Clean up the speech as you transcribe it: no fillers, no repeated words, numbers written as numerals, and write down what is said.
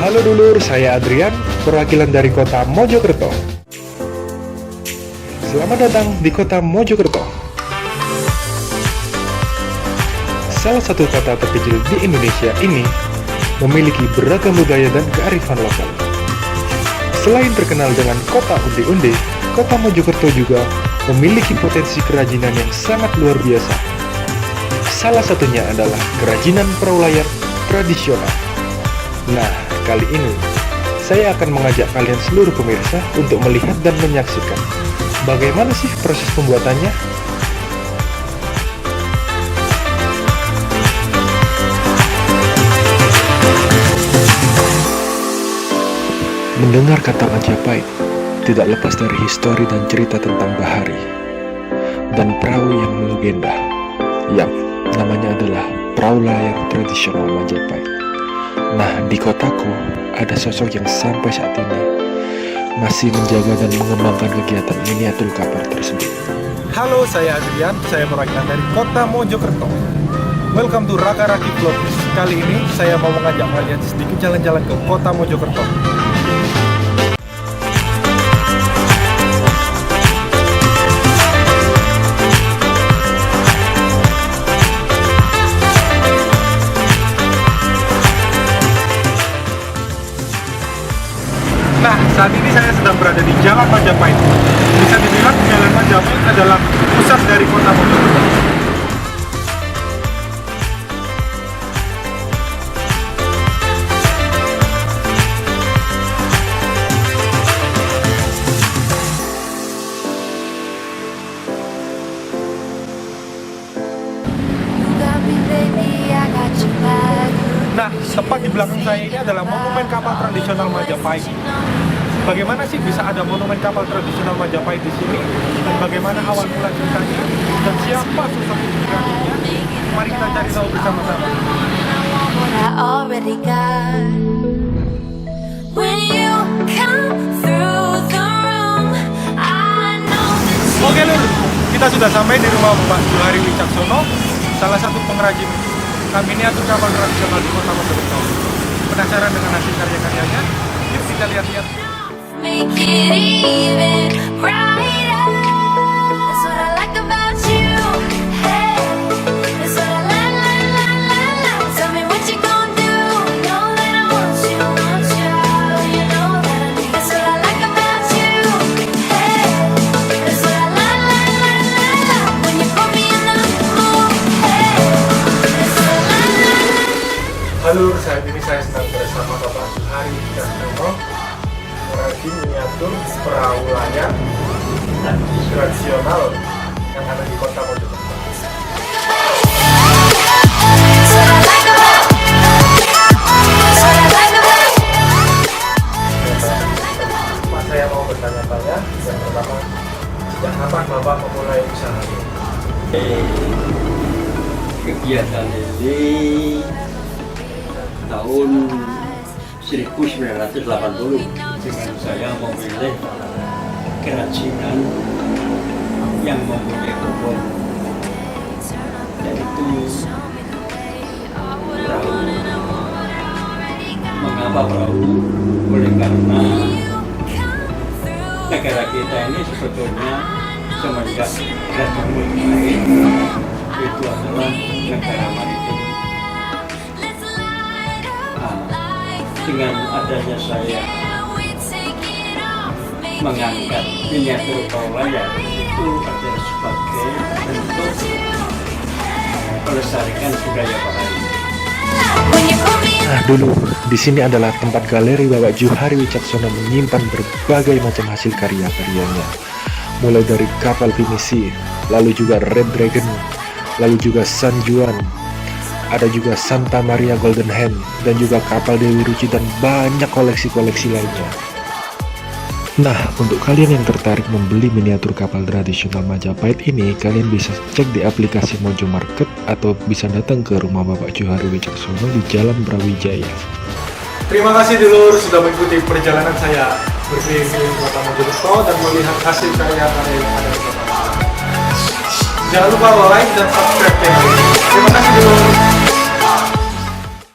Halo dulur, saya Adrian, perwakilan dari kota Mojokerto. Selamat datang di kota Mojokerto. Salah satu kota terkecil di Indonesia ini memiliki beragam budaya dan kearifan lokal. Selain terkenal dengan kota undi-undi, kota Mojokerto juga memiliki potensi kerajinan yang sangat luar biasa. Salah satunya adalah kerajinan perahu layar tradisional. Nah, kali ini saya akan mengajak kalian seluruh pemirsa untuk melihat dan menyaksikan bagaimana sih proses pembuatannya. Mendengar kata Majapahit tidak lepas dari histori dan cerita tentang bahari dan perahu yang melegenda. Yap, namanya adalah perahu layar tradisional Majapahit. Nah, di kotaku ada sosok yang sampai saat ini masih menjaga dan mengembangkan kegiatan miniatur kapal tersebut. Halo, saya Adrian, saya perwakilan dari kota Mojokerto. Welcome to Raka Raki Vlogs. Kali ini saya mau mengajak kalian sedikit jalan-jalan ke kota Mojokerto. Nah, saat ini saya sedang berada di Jalan Majapahit. Bisa dibilang Jalan Majapahit adalah pusat dari kota Mojokerto. Nah, tepat di belakang saya ini adalah monumen kapal tradisional Majapahit. Bagaimana sih bisa ada monumen kapal tradisional Majapahit di sini? Dan bagaimana awal mula ceritanya? Dan siapa sosok inspirasinya? Mari kita cari tahu bersama-sama. Oke lur, kita sudah sampai di rumah Bapak Juhari Wicaksono, salah satu pengrajin miniatur kapal tradisional di kota Mojokerto. Penasaran dengan hasil karya-karyanya? Yuk kita lihat-lihat. Make it even brighter. That's what I like about you. Hey, that's what I like. Tell me what you gonna do. Know that I want you. You know that I need. That's what I like about you. Hey, that's what I like. When you put me in the mood. Hey, that's what I like. Halo, saat ini saya sedang bersama Bapak Juhari Wicaksono, pengrajin miniatur perahu layar tradisional yang ada di kota Mojokerto. Pak, saya mau bertanya-tanya. Yang pertama, sejak kapan Bapak memulai usaha ini? Kegiatan ini tahun 1980 dengan saya memilih kerajinan yang mempunyai kebun, yaitu perahu. Mengapa perahu? Oleh karena negara kita ini sebetulnya semenjak Republik lain itu adalah negara maritim. Dengan adanya saya mengangkat miniatur perahu layar itu adalah sebagai bentuk melestarikan budaya bahari. Nah dulu, di sini adalah tempat galeri Bapak Juhari Wicaksono menyimpan berbagai macam hasil karya-karyanya. Mulai dari kapal pinisi, lalu juga Red Dragon, lalu juga San Juan, ada juga Santa Maria Golden Hand, dan juga kapal Dewi Ruci, dan banyak koleksi-koleksi lainnya. Nah, untuk kalian yang tertarik membeli miniatur kapal tradisional Majapahit ini, kalian bisa cek di aplikasi Mojo Market atau bisa datang ke rumah Bapak Juhari Wicaksono di Jalan Brawijaya. Terima kasih dulur sudah mengikuti perjalanan saya berkeliling kota Mojokerto dan melihat hasil karya-karya yang ada di kota. Jangan lupa like dan subscribe channel ini. Terima kasih dulur.